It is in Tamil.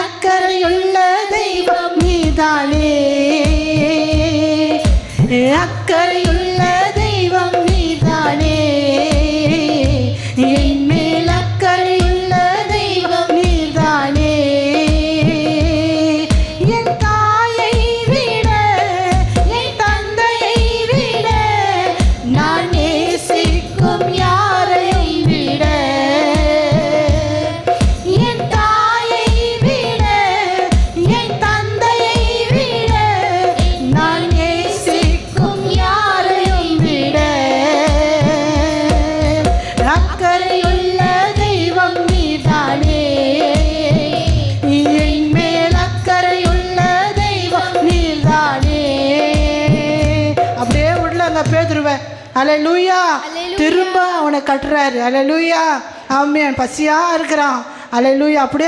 அக்கறையுள்ள தெய்வம் நீதானே, அக்கறையுள்ள தெய்வம் நீதானே, என் மேல் அக்கறையுள்ள தெய்வம் நீதானே. என் தாயை விட என் தந்தையை விட நான் நேசிக்கும் யாரை விட, என் தாயை விட என் தந்தையை விட நான் நேசிக்கும் யாரை விட அக்கறையுள்ள தெய்வம் நீதானே, என் மேல் அக்கறையுள்ள தெய்வம் நீதானே. அப்படியே விடலங்க பேதுருவேன். அல்லேலூயா. திரும்ப அவனை கட்டுறாரு. அல்லேலூயா. ஆமென். பசியா இருக்கிறான். அல்லேலூயா. அப்படியே